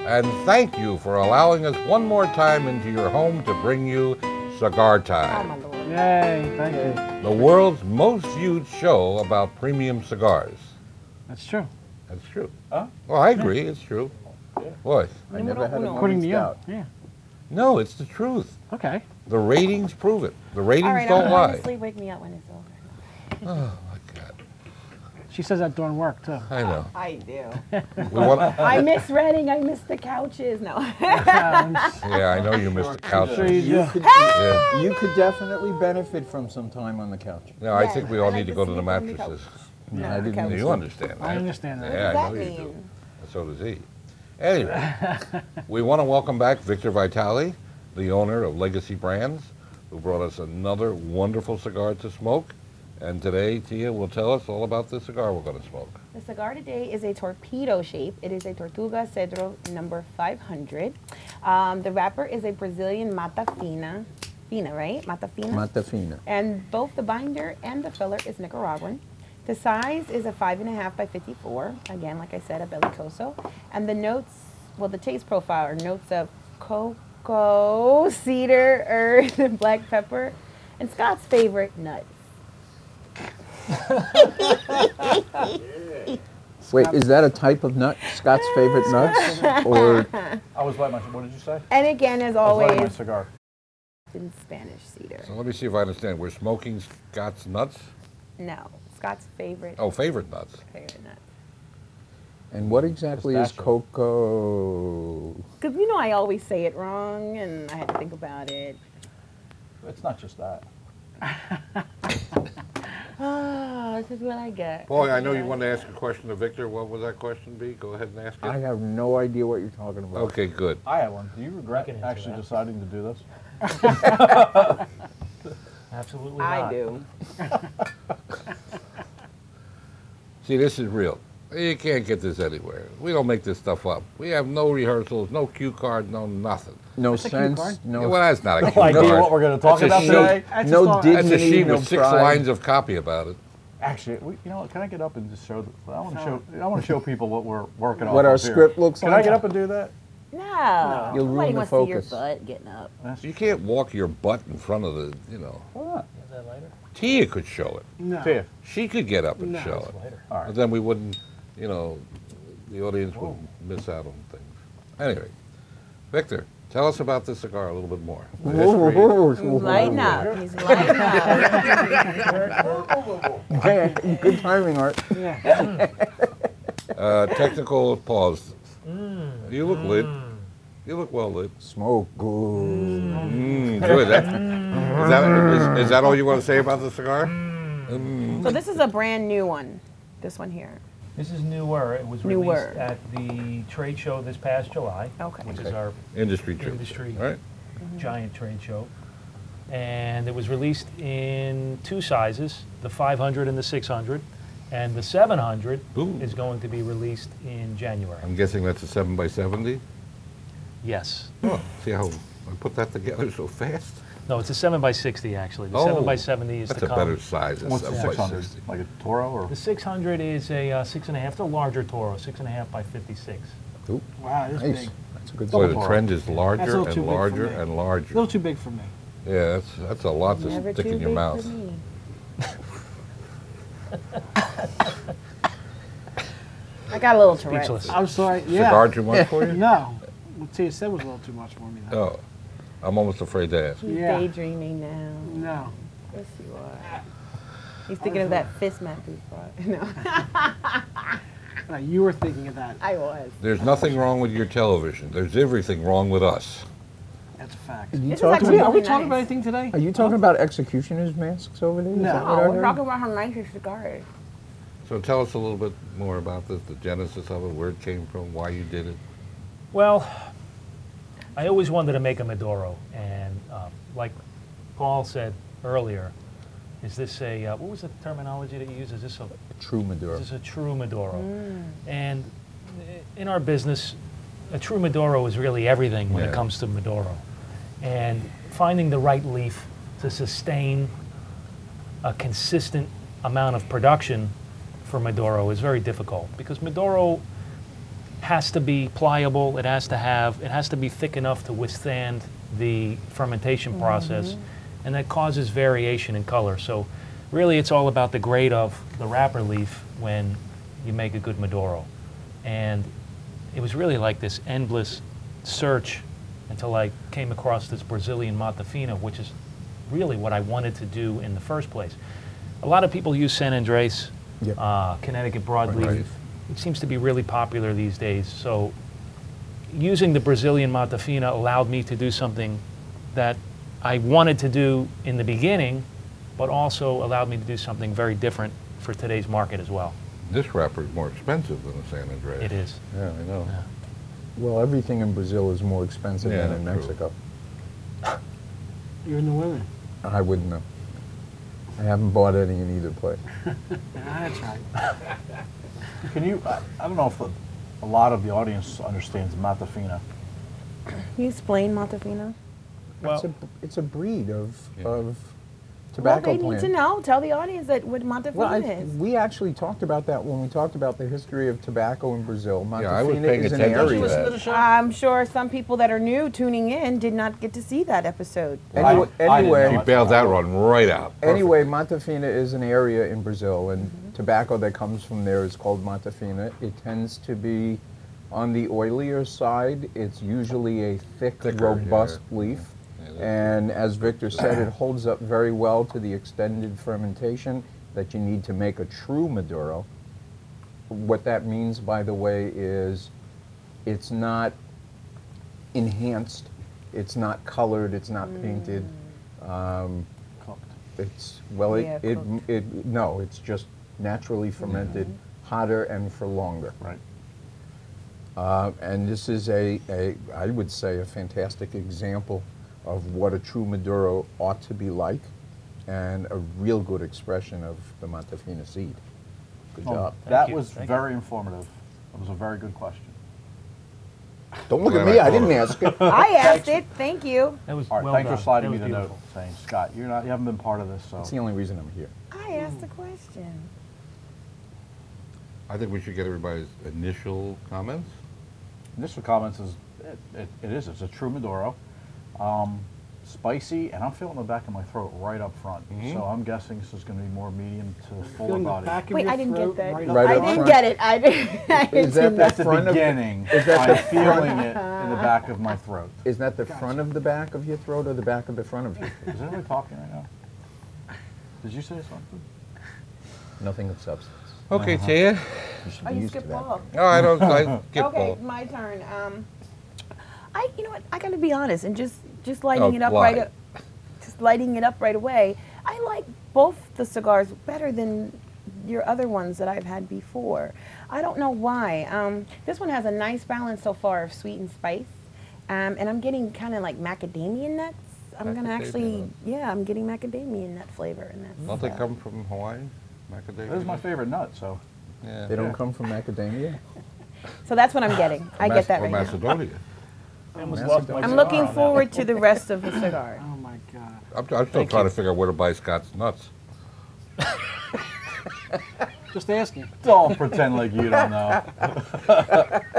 And thank you for allowing us one more time into your home to bring you Cigar Time. Oh, my Lord. Yay, thank you. The world's most viewed show about premium cigars. That's true. That's true. Huh? Well, I agree, it's true. What? I never had a According to you. scout. Yeah. No, it's the truth. Okay. The ratings prove it. The ratings All right, don't I'm lie. honestly, wake me up when it's over. Oh, my God. She says that during work, too. I know. I do. We want, I miss Reading. I miss the couches. No. yeah, I know you missed the couch. Sure you do. Yeah. You could definitely benefit from some time on the couch. No, I Yes, think we all I need to like go to to the sleep on the mattresses. Yeah, I didn't. You understand that. I understand that. Yeah, What I does know that you do. mean? So does he. Anyway, we want to welcome back Victor Vitale, the owner of Legacy Brands, who brought us another wonderful cigar to smoke. And today, Tia will tell us all about the cigar we're going to smoke. The cigar today is a torpedo shape. It is a Tortuga Cedro number 500. The wrapper is a Brazilian Mata Fina. Fina, right? Mata Fina? Mata Fina. And both the binder and the filler is Nicaraguan. The size is a 5.5 by 54. Again, like I said, a bellicoso. And the notes, well, the taste profile are notes of cocoa, cedar, earth, and black pepper, and Scott's favorite, nuts. Wait, is that a type of nut? Scott's favorite nuts? Or I was lighting my, what did you say? And again, as I was lighting my always, cigar. in Spanish cedar. So let me see if I understand. We're smoking Scott's nuts? No, Scott's favorite, Oh, favorite nuts. favorite nut. and what exactly is Pistachio. cocoa? Because you know I always say it wrong, and I had to think about it. It's not just that. Oh, this is what I get. Boy, I know you wanted to ask a question to Victor. What would that question be? Go ahead and ask it. I have no idea what you're talking about. Okay, good. I have one. Do you regret answer actually that. deciding to do this? Absolutely not. I do. See, this is real. You can't get this anywhere. We don't make this stuff up. We have no rehearsals, no cue card, no nothing. No What's a cue sense, card? no, Yeah, well, that's not a No cue idea card. what we're going to talk That's a about sheet. today. That's no just all- That's a dignity, sheet no with 6 pride. lines of copy about it. Actually, you know what? Can I get up and just show? I want to show. I want to show people what we're working on. What our up here. script looks Can like. I get up and do that? No. You'll Nobody ruin the wants to see your focus. butt getting up. You can't walk your butt in front of the, you know. Why not? Is that later? Tia could show it. No. See ya. She could get up and No. show it. Later. All But right. then we wouldn't, you know, the audience would miss out on things. Anyway, Victor, tell us about this cigar a little bit more. The history. He's lighting up. He's lighting up. Good timing, Art. Technical pause. You look lit. You look well lit. Smoke good. Good. Is that all you want to say about the cigar? So this is a brand new one. This one here. This is newer. It was Newer. released at the trade show this past July, Okay. which is our Industry trade. Industry. Right? giant trade show. And it was released in 2 sizes, the 500 and the 600. And the 700 Ooh. is going to be released in January. I'm guessing that's a 7x70. Yes. Oh, see how I put that together so fast? No, it's a 7x60 actually. The Oh, 7x70 is That's to a come. better size than What's the 600? 7x60. Like a Toro or? The 600 is a 6.5, it's a larger Toro, 6.5 by 56. Ooh, Wow, this nice. big. That's a good Boy, the size. trend is That's a larger little and too big for larger me. and A larger. little too big for me. Yeah, that's a lot to Never stick too in your big mouth. for me. I got a little Tourette's. Speechless. I'm sorry. Yeah. Cigar too much for you? No. What Tia said was a little too much for me. Though. Oh, I'm almost afraid to ask. He's Yeah. daydreaming now. No. Yes, you are. He's thinking of that fist mat we brought. No, No, you were thinking of that. I was. There's nothing wrong with your television. There's everything wrong with us. That's a fact. Are you This is talking actually about, Are we really talking about nice. anything today? are you talking about executioners masks over there? Is No. that what I Oh, we're heard? talking about how nice your cigar is. So tell us a little bit more about this, the genesis of it, where it came from, why you did it. Well, I always wanted to make a Maduro, and like Paul said earlier, is this a, what was the terminology that you used? Is this a True Maduro. This is a true Maduro. And in our business, a true Maduro is really everything when Yeah. it comes to Maduro. And finding the right leaf to sustain a consistent amount of production for Maduro is very difficult because Maduro has to be pliable. It has to be thick enough to withstand the fermentation process, and that causes variation in color. So really it's all about the grade of the wrapper leaf when you make a good Maduro. And it was really like this endless search until I came across this Brazilian Mata Fina, which is really what I wanted to do in the first place. A lot of people use San Andres, Yep. Connecticut broadleaf. Right. It seems to be really popular these days. So using the Brazilian Mata Fina allowed me to do something that I wanted to do in the beginning, but also allowed me to do something very different for today's market as well. This wrapper is more expensive than the San Andreas. It is. Yeah, I know. Yeah. Well, everything in Brazil is more expensive Yeah, than in true. Mexico. You're in the women. I wouldn't know. I haven't bought any in either place. That's right. Can you, I don't know if a lot of the audience understands Mata Fina. Can you explain Mata Fina? Well, It's a breed of Well, tobacco they plant. need to know. Tell the audience that what Mata Fina Well, is. we actually talked about that when we talked about the history of tobacco in Brazil. Yeah, I was Mata paying Fina is an attention to area. that. To the show? I'm sure some people that are new tuning in did not get to see that episode. Anyway, I didn't know She it. bailed that one right out. Anyway, Mata Fina is an area in Brazil, and tobacco that comes from there is called Mata Fina. It tends to be on the oilier side. It's usually a thicker, robust leaf. And as Victor said, it holds up very well to the extended fermentation that you need to make a true Maduro. What that means, by the way, is it's not enhanced, it's not colored, it's not painted. Cooked. It's, well, Yeah, cooked. no, it's just naturally fermented, hotter and for longer. Right. And this is I would say, a fantastic example of what a true Maduro ought to be like, and a real good expression of the Mata Fina seed. Good Oh, job. that you. was Thank very informative. That was a very good question. Don't look at Glad me, I I didn't thought ask it. I asked it. Thank you. that was All right, well thanks done. for sliding That me was the beautiful. note, saying, Scott, you haven't been part of this, so. That's the only reason I'm here. I asked a question. I think we should get everybody's initial comments. Initial comments is, it's a true Maduro. Spicy, and I'm feeling the back of my throat right up front. So I'm guessing this is going to be more medium to fuller Feeling the body. back of Wait, your I didn't throat get that. right Right up I up front. didn't front. get it. I didn't. Is that That's the the front of beginning. is that I'm the feeling it in the back of my throat. Is that the front of the back of your throat or the back of the front of you? Is anybody talking right now? Did you say something? Nothing of substance. Okay, Tia. You should Oh, be you used to skipped that. Paul. No, I don't. I skip Okay, Paul. my turn. You know what? I got to be honest, and just lighting it up lie. just lighting it up right away. I like both the cigars better than your other ones that I've had before. I don't know why. This one has a nice balance so far of sweet and spice, and I'm getting kind of like macadamia nuts. I'm gonna Macadamia actually, nuts. yeah, I'm getting macadamia nut flavor, and that's. Don't they come from Hawaii? Macadamia? This is my favorite nut, so. Yeah. They don't come from macadamia? So that's what I'm getting. I get that Or right now. Macedonia. I almost lost my I'm cigar looking on that forward to the rest of the cigar. Oh my God. I'm still Thank trying you. to figure out where to buy Scott's nuts. Just asking. Don't pretend like you don't know.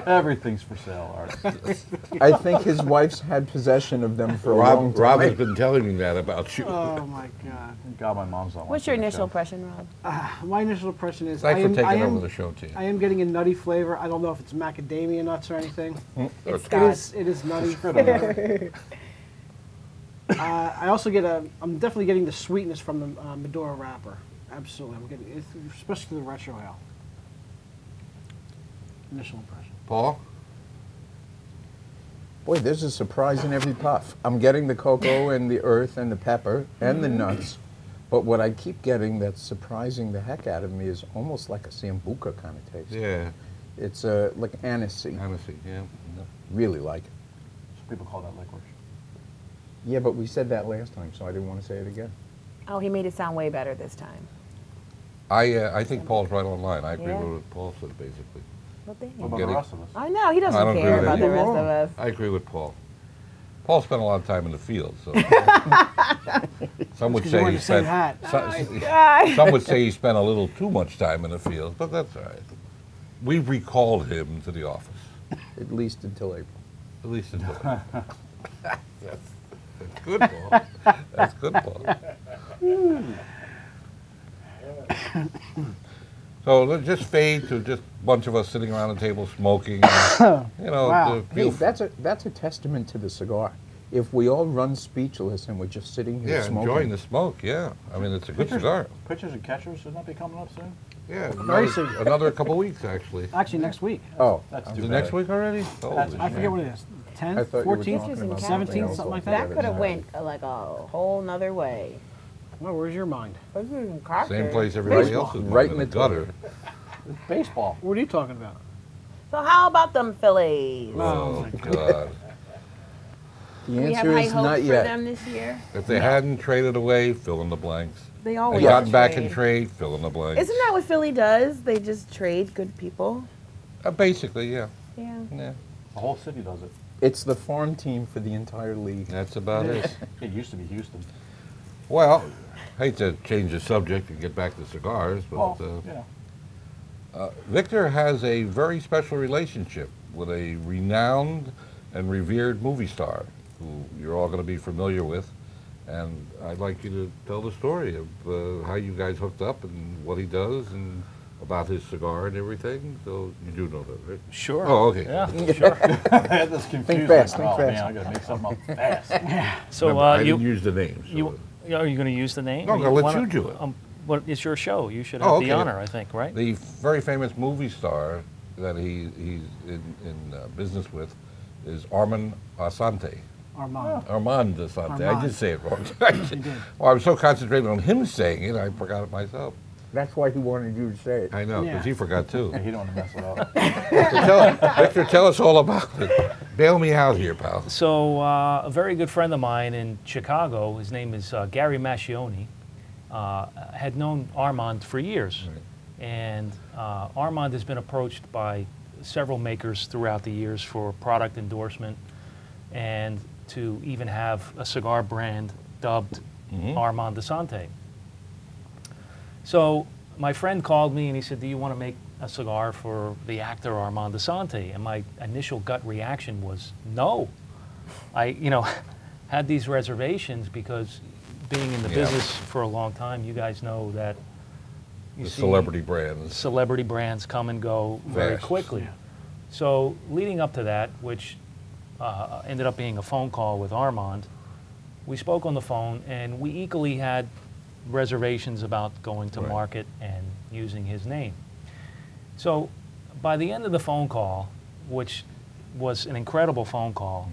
Everything's for sale, Art. I think his wife's had possession of them for a long Rob has time. been telling me that about you. Oh my God. Thank God my mom's not What's your watching the initial show. impression, Rob? My initial impression is Thanks I for am, taking over the show, Tia. I am getting a nutty flavor. I don't know if it's macadamia nuts or anything. Or It's Scott. Scott. It is nutty. Screw them. I also get I'm definitely getting the sweetness from the Maduro wrapper. Absolutely, I'm getting it, especially the retro ale. Initial impression. Paul? Boy, there's a surprise in every puff. I'm getting the cocoa and the earth and the pepper and the nuts, but what I keep getting that's surprising the heck out of me is almost like a sambuca kind of taste. Yeah. It's like anisey. Hennessy, yeah. Really like it. Some people call that licorice. Yeah, but we said that last time, so I didn't want to say it again. Oh, he made it sound way better this time. I think Paul's right on line. I agree Yeah. with what Paul said, basically. Well, What damn. about getting- the rest of us? I know, he I don't doesn't agree care with about that. the rest of us. I agree with Paul. Paul spent a lot of time in the field, so. Some would Because you're say wearing he the same spent. hat. Some would say he spent a little too much time in the field, but that's all right. We recalled him to the office. At least until April. At least until. That's good, Paul. That's good, Paul. So let's just fade to just a bunch of us sitting around the table smoking. You know, Wow. Hey, that's a testament to the cigar. If we all run speechless and we're just sitting here yeah, smoking. enjoying the smoke. Yeah, I mean it's a good cigar. Pitchers and catchers should not be coming up soon. Yeah, Very soon. another couple weeks actually. Actually, next week. Oh, That's Is too it bad. next week already? Holy I forget shit. what it is. I 10th, thought you were 14th, talking about 17th, something else something like That that. could have went like a whole nother way. Well, where's your mind? Same place everybody Baseball. else is Right in the the gutter. Baseball. What are you talking about? So how about them Phillies? Oh God! the Do we have answer high is hopes not for yet. them this year? If they hadn't traded away, fill in the blanks. They And always gotten back in trade. trade, fill in the blanks. Isn't that what Philly does? They just trade good people. Basically, yeah. Yeah. Yeah, The whole city does it. It's the farm team for the entire league. that's about it. It used to be Houston. Well, hate to change the subject and get back to cigars, but Well, you know. Victor has a very special relationship with a renowned and revered movie star who you're all going to be familiar with. And I'd like you to tell the story of how you guys hooked up and what he does and about his cigar and everything. So you do know that, right? Sure. Oh, okay. Yeah. I had this confused. fast, like, think oh, fast. man, I gotta make something up fast. So Remember, I you didn't use the names. So are you going to use the name? No, I'm gonna let wanna- you do it. Well, it's your show. You should have Oh, the okay. honor, I think, right? the very famous movie star that he's in business with is Armand Assante. Armand. Armand Assante. I Armand. did say it wrong. did. Well, I was so concentrated on him saying it, I forgot it myself. That's why he wanted you to say it. I know, because Yeah. he forgot too. He don't want to mess it up. Victor, tell us all about it. Bail me out here, pal. So a very good friend of mine in Chicago, his name is Gary Mascioni, had known Armand for years. Right. And Armand has been approached by several makers throughout the years for product endorsement and to even have a cigar brand dubbed Armand Assante. So my friend called me and he said, do you want to make a cigar for the actor Armand Assante? And my initial gut reaction was no. I, had these reservations because being in the Yeah. business for a long time, you guys know that you The see celebrity brands. celebrity brands come and go very Fast. quickly. So leading up to that, which ended up being a phone call with Armand, we spoke on the phone and we equally had reservations about going to Right. market and using his name. So by the end of the phone call, which was an incredible phone call,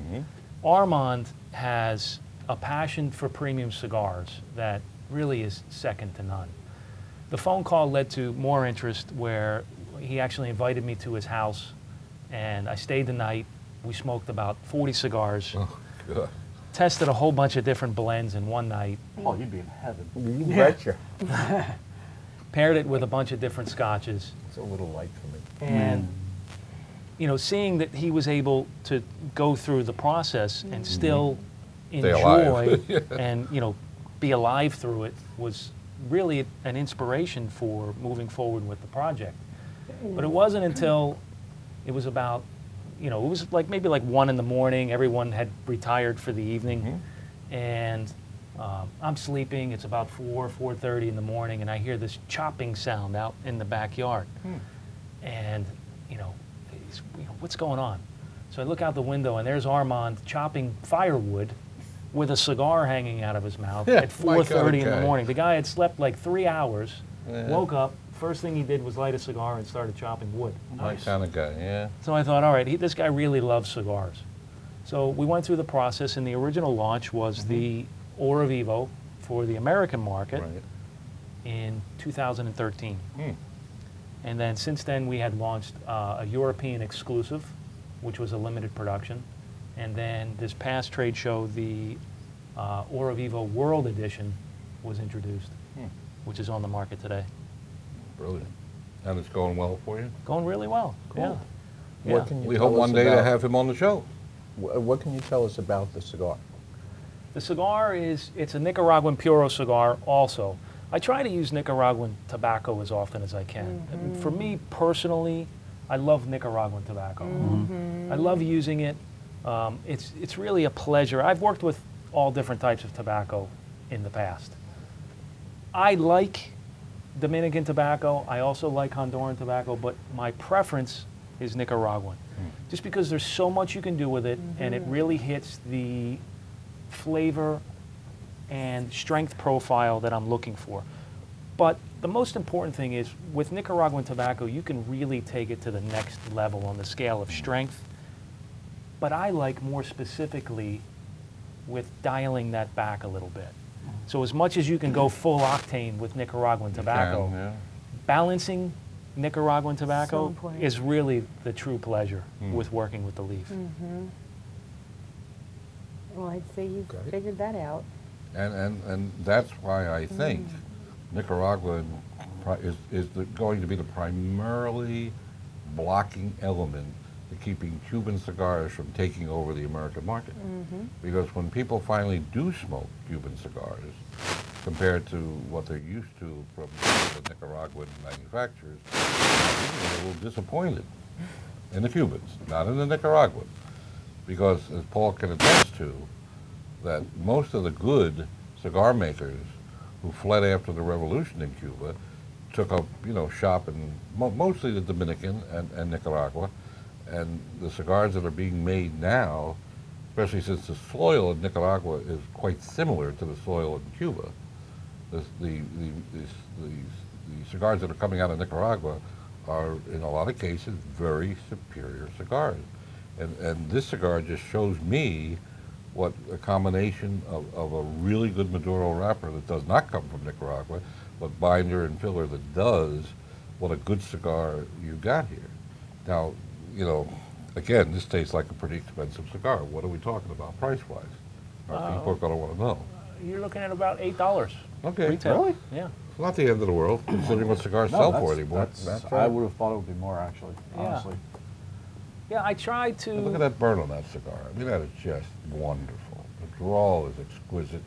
Armand has a passion for premium cigars that really is second to none. The phone call led to more interest where he actually invited me to his house and I stayed the night. We smoked about 40 cigars, Oh, God. tested a whole bunch of different blends in one night, Oh, you'd be in heaven. You betcha. paired it with a bunch of different scotches. It's a little light for me. And seeing that he was able to go through the process and still Stay enjoy alive. and be alive through it was really an inspiration for moving forward with the project. But it wasn't until it was about, it was like maybe like 1 in the morning. Everyone had retired for the evening, and I'm sleeping. It's about 4:30 in the morning, and I hear this chopping sound out in the backyard. And what's going on? So I look out the window, and there's Armand chopping firewood with a cigar hanging out of his mouth Yeah, at 4:30 in the okay. morning. The guy had slept like 3 hours, Yeah. woke up, first thing he did was light a cigar and started chopping wood. My kind of guy, yeah. So I thought, all right, this guy really loves cigars. So we went through the process, and the original launch was the Ora Vivo for the American market Right. in 2013. Hmm. And then since then, we had launched a European exclusive, which was a limited production. And then this past trade show, the Ora Vivo World Edition was introduced, which is on the market today. Brilliant. And it's going well for you? Going really well. Cool. Yeah. What can you We tell hope us one day to about- have him on the show. What can you tell us about the cigar? The cigar it's a Nicaraguan Puro cigar also. I try to use Nicaraguan tobacco as often as I can. For me personally, I love Nicaraguan tobacco. I love using it. It's really a pleasure. I've worked with all different types of tobacco in the past. I like Dominican tobacco. I also like Honduran tobacco, but my preference is Nicaraguan. Just because there's so much you can do with it, and it really hits the flavor and strength profile that I'm looking for. But the most important thing is, with Nicaraguan tobacco, you can really take it to the next level on the scale of strength. But I like more specifically with dialing that back a little bit. So as much as you can go full octane with Nicaraguan tobacco, yeah. balancing Nicaraguan tobacco important. is really the true pleasure with working with the leaf. Well, I'd say you've Okay. figured that out. And that's why I think Nicaragua is going to be the primarily blocking element to keeping Cuban cigars from taking over the American market. Because when people finally do smoke Cuban cigars, compared to what they're used to from the Nicaraguan manufacturers, they're a little disappointed in the Cubans, not in the Nicaraguan. Because, as Paul can attest to, that most of the good cigar makers who fled after the revolution in Cuba took up, shop in mostly the Dominican and Nicaragua, and the cigars that are being made now, especially since the soil in Nicaragua is quite similar to the soil in Cuba, the cigars that are coming out of Nicaragua are, in a lot of cases, very superior cigars. And this cigar just shows me what a combination of a really good Maduro wrapper that does not come from Nicaragua, but binder and filler that does, what a good cigar you got here. Now, again, this tastes like a pretty expensive cigar. What are we talking about price-wise? Our people are going to want to know. You're looking at about $8 Okay, retail. really? Yeah. It's not the end of the world, considering what cigars No, sell that's- for anymore. that's- I would have thought it would be more, actually, Yeah. honestly. Yeah, I tried to. And look at that burn on that cigar. I mean, that is just wonderful. The draw is exquisite.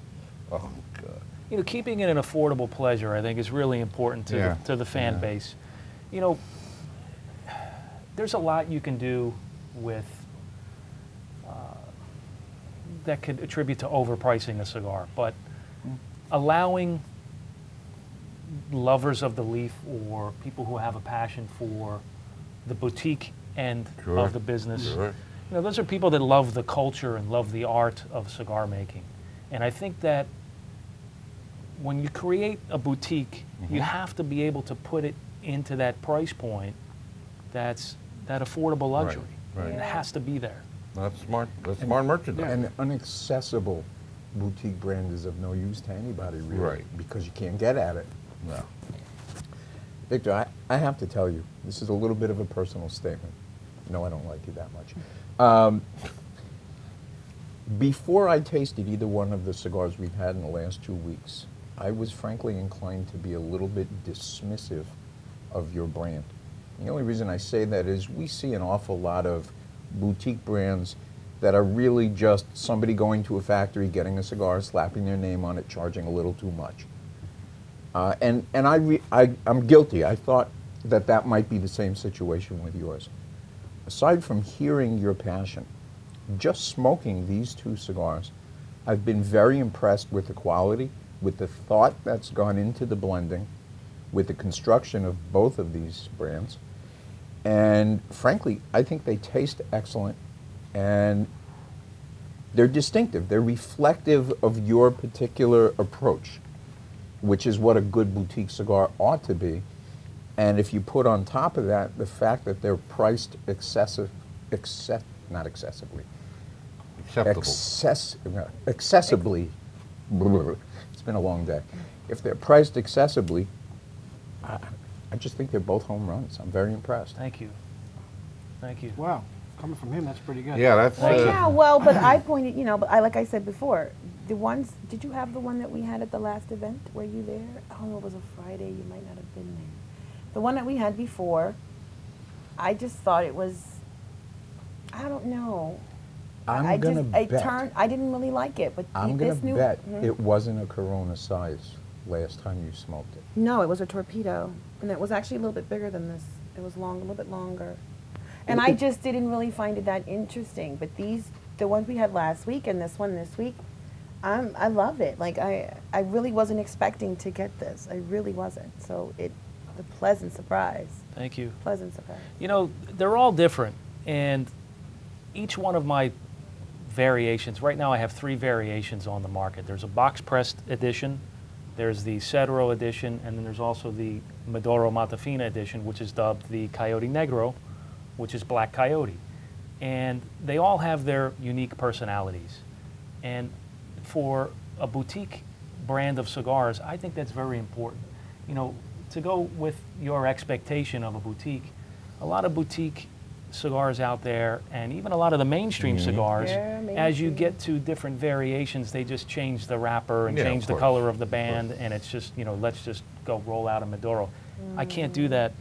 Oh, God. Keeping it an affordable pleasure, I think, is really important to the fan base. There's a lot you can do with that could attribute to overpricing a cigar, but allowing lovers of the leaf or people who have a passion for the boutique end Sure. of the business, Sure. those are people that love the culture and love the art of cigar making. And I think that when you create a boutique, you have to be able to put it into that price point that's that affordable luxury. right. It has to be there. That's smart. That's smart merchandise. An unaccessible boutique brand is of no use to anybody, really, Right. because you can't get at it. No. Victor, I have to tell you, this is a little bit of a personal statement. No, I don't like you that much. Before I tasted either one of the cigars we've had in the last 2 weeks, I was frankly inclined to be a little bit dismissive of your brand. The only reason I say that is we see an awful lot of boutique brands that are really just somebody going to a factory, getting a cigar, slapping their name on it, charging a little too much. And I'm guilty. I thought that might be the same situation with yours. Aside from hearing your passion, just smoking these two cigars, I've been very impressed with the quality, with the thought that's gone into the blending, with the construction of both of these brands. And frankly, I think they taste excellent, and they're distinctive. They're reflective of your particular approach, which is what a good boutique cigar ought to be. And if you put on top of that the fact that they're priced accessibly, accessibly, it's been a long day. If they're priced accessibly, I just think they're both home runs. I'm very impressed. Thank you. Thank you. Wow, coming from him, that's pretty good. Yeah, that's. Well, yeah, well, but I pointed, but like I said before, the ones, did you have the one that we had at the last event? Were you there? Oh, it was a Friday. You might not have been there. The one that we had before, I just thought it was, I don't know. I didn't really like it, but I'm going this to new, bet it wasn't a Corona size last time you smoked it. No, it was a torpedo, and it was actually a little bit bigger than this. It was long, a little bit longer. And I just didn't really find it that interesting. But the ones we had last week and this one this week, I love it. Like I really wasn't expecting to get this. I really wasn't. So a pleasant surprise. Thank you. Pleasant surprise. You know, they're all different, and each one of my variations, right now I have 3 variations on the market. There's a box-pressed edition, there's the Cedro edition, and then there's also the Maduro Matafina edition, which is dubbed the Coyote Negro, which is Black Coyote. And they all have their unique personalities. And for a boutique brand of cigars, I think that's very important. You know, to go with your expectation of a boutique, a lot of boutique cigars out there, and even a lot of the mainstream cigars, as you get to different variations, they just change the wrapper and change the color of the band, and it's just, you know, let's just go roll out a Maduro. I can't do that.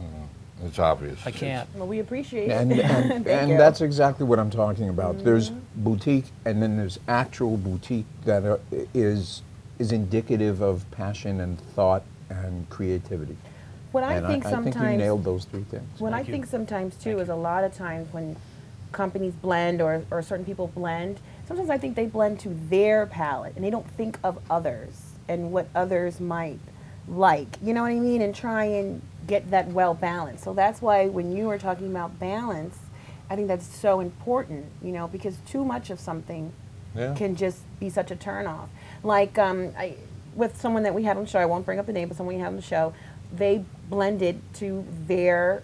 It's obvious. I can't. Well, we appreciate it. And that's exactly what I'm talking about. There's boutique, and then there's actual boutique that is indicative of passion and thought and creativity. What I And think I sometimes, think you nailed those 3 things. what I Thank you. think sometimes too is a lot of times when companies blend or certain people blend, sometimes I think they blend to their palate and they don't think of others and what others might like. You know what I mean? And try and get that well balanced. So that's why when you were talking about balance, I think that's so important, you know, because too much of something can just be such a turnoff. Like with someone that we had on the show, I won't bring up the name, but someone we had on the show, they blended to their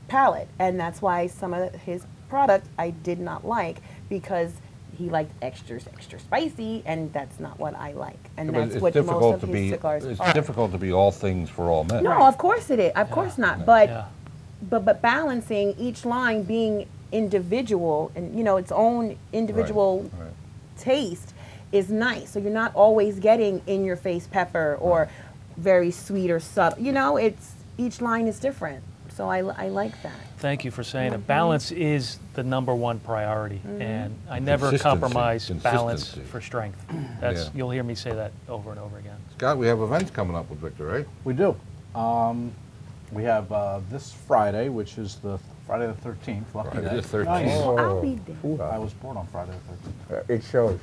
palate, and that's why some of his product I did not like, because he liked extra spicy, and that's not what I like, and that's what most of his cigars are. It's difficult to be all things for all men. No, of course it is. Of course not. But balancing each line being individual and, you know, its own individual taste is nice. So you're not always getting in your face pepper or very sweet or subtle. You know, it's each line is different. So I like that. Thank you for saying it. Balance is the #1 priority, and I never Consistency. compromise balance Consistency. for strength. That's You'll hear me say that over and over again. Scott, we have events coming up with Victor, right? We do. We have this Friday, which is the Friday the 13th. Lucky Friday day. the 13th. Nice. I'll be there. I was born on Friday the 13th. It shows.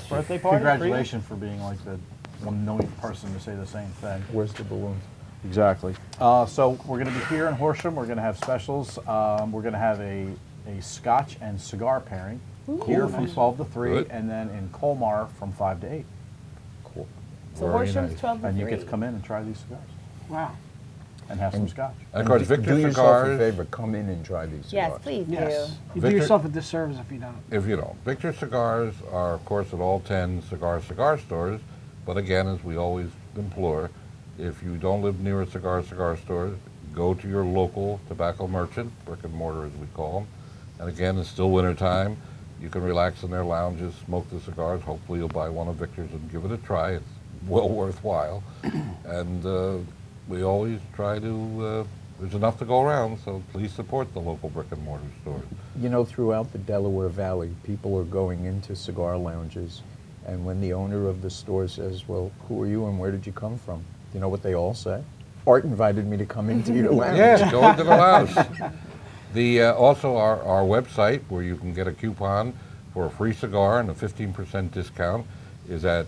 Birthday party? Congratulations for being like the 1 millionth person to say the same thing. Where's the balloons? Exactly. So we're going to be here in Horsham. We're going to have specials. We're going to have a Scotch and cigar pairing here from 12 to 3, Good. and then in Colmar from 5 to 8. Cool. So Very Horsham's nice. 12 to And 3. you get to come in and try these cigars Wow. and have some scotch. And of course, do Victor yourself a Cigars, favor, come in and try these cigars. Yes, please Yes. do. You Victor- do yourself a disservice if you don't. if you don't. Victor Cigars are, of course, at all 10 cigar stores, but again, as we always implore, if you don't live near a cigar store, go to your local tobacco merchant, brick and mortar as we call them. And again, it's still winter time. You can relax in their lounges, smoke the cigars. Hopefully you'll buy one of Victor's and give it a try. It's well worthwhile. And we always try to, there's enough to go around, so please support the local brick and mortar stores. You know, throughout the Delaware Valley, people are going into cigar lounges, and when the owner of the store says, well, who are you and where did you come from? You know what they all say? Art invited me to come into your lounge. Yes, go into the lounge. Also, our website, where you can get a coupon for a free cigar and a 15% discount, is at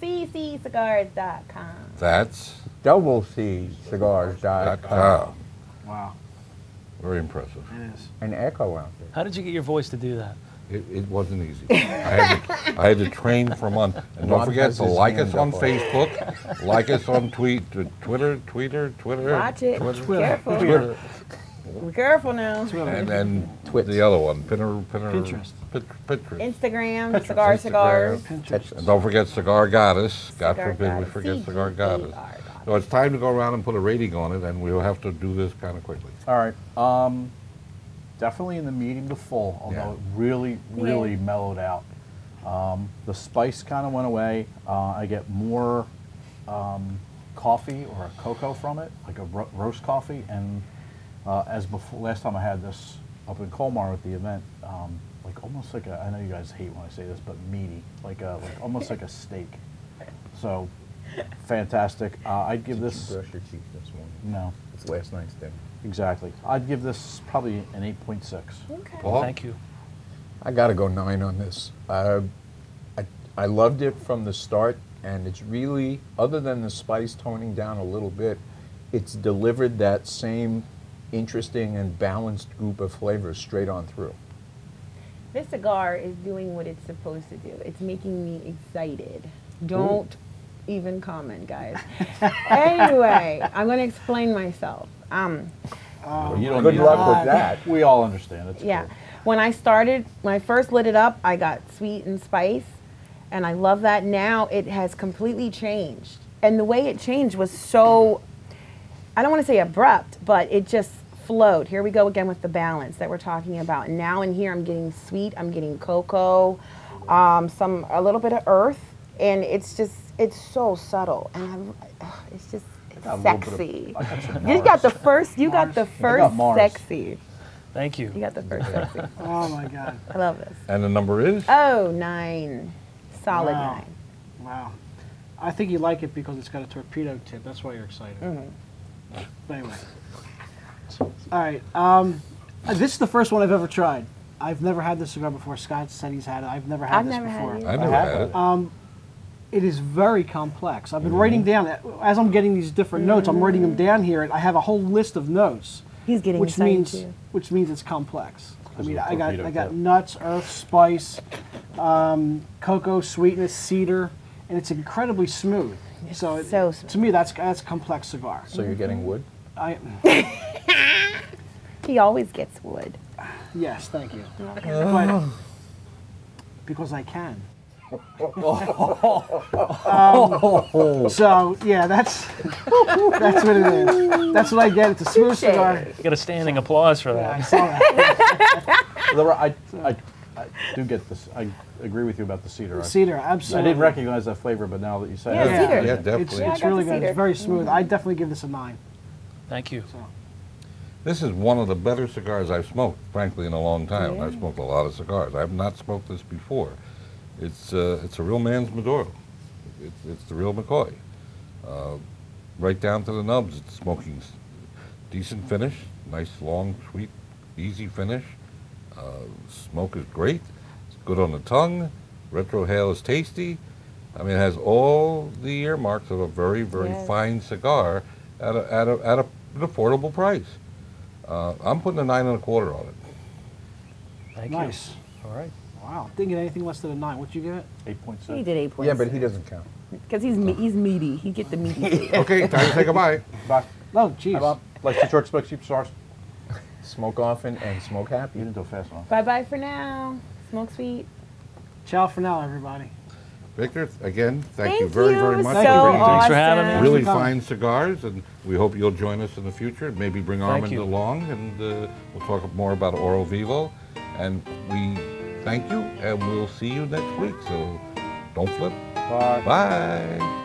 cccigars.com. that's DoubleCCigars.com. Wow. very impressive. It is. An echo out there. How did you get your voice to do that? It wasn't easy. I had to train for months. And don't Ron forget has to his like us hand on up. Facebook, like us on Twitter. Watch it. Careful. Twitter. Be careful now. And then Twits. the other one, Pinterest. Pinterest. Instagram, cigars. Pinterest. And don't forget Cigar Goddess. God Cigar forbid we Goddess. forget Cigar Goddess. CGAR. So it's time to go around and put a rating on it, and we'll have to do this kind of quickly. All right. Definitely in the medium to full, although it really mellowed out. The spice kind of went away. I get more coffee or a cocoa from it, like a roast coffee. And as before, last time I had this up in Colmar at the event, like almost like a, I know you guys hate when I say this, but meaty, like almost like a steak. So fantastic. I'd give Did this, you brush your teeth this morning? no. It's last night's dinner. Exactly. I'd give this probably an 8.6. Okay. Paul? Thank you. I got to go 9 on this. I loved it from the start, and it's really, other than the spice toning down a little bit, it's delivered that same interesting and balanced group of flavors straight on through. This cigar is doing what it's supposed to do. It's making me excited. Don't even comment, guys. Anyway, I'm going to explain myself. Well, you don't Good need luck to- with that. We all understand. It's Yeah. cool. When I first lit it up, I got sweet and spice, and I love that. Now it has completely changed. And the way it changed was so, I don't want to say abrupt, but it just flowed. Here we go again with the balance that we're talking about. Now in here I'm getting sweet, I'm getting cocoa, a little bit of earth, and it's so subtle, and it's got a little bit of- sexy. I got some You Mars. got the first, you got the I got first Mars. sexy. Thank you. You got the first sexy. Oh my God. I love this. And the number is? Oh, 9. Solid Wow. 9. Wow. I think you like it because it's got a torpedo tip. That's why you're excited. But anyway. All right. This is the first one I've ever tried. I've never had this cigar before. Scott said he's had it. I've never had I've this never before. had it. I never had it. It is very complex. I've been writing down, as I'm getting these different notes, I'm writing them down here, and I have a whole list of notes. He's getting which excited means too. which means it's complex. I Because mean, of the I torpedo got tip. nuts, earth, spice, cocoa, sweetness, cedar, and it's incredibly smooth. So, so smooth. to me, that's a complex cigar. So you're getting wood? I He always gets wood. yes, thank you. But, because I can. So yeah, that's what it is. That's what I get. It's a smooth Touche. cigar. You get a standing applause for Yeah, I that. saw that. I do get this. I agree with you about the cedar. Cedar, I absolutely. didn't recognize that flavor, but now that you say Yeah, it, cedar. Yeah, It's, definitely. Yeah, I it's got really the good. cedar. It's very smooth. I definitely give this a 9. Thank you. So. This is one of the better cigars I've smoked, frankly, in a long time. I've smoked a lot of cigars. I have not smoked this before. It's a real man's Maduro. It's the real McCoy. Right down to the nubs, it's smoking decent finish, nice, long, sweet, easy finish. Smoke is great. It's good on the tongue. Retrohale is tasty. I mean, it has all the earmarks of a very, very Yes. fine cigar at an affordable price. I'm putting a 9 1/4 on it. Thank you. Nice. All right. Wow. Didn't get anything less than a 9. What'd you give it? 8.6. He did 8 points. Yeah, but he doesn't count. Because he's meaty. He get the meaty. Okay, time to say goodbye. Bye. Oh, jeez. Hi, Bob. Like the short, smoke, cheap stars. Smoke often and smoke happy. You didn't do it fast enough. Bye-bye for now. Smoke sweet. Ciao for now, everybody. Victor, again, thank you Thank very, you. very much Thank for you. bringing Thanks these for having me. Awesome. really Thanks for fine cigars, and we hope you'll join us in the future. Maybe bring Thank Armand you. along, and we'll talk more about Oro Vivo. And we thank you, and we'll see you next week. So don't flip. Bye. Bye.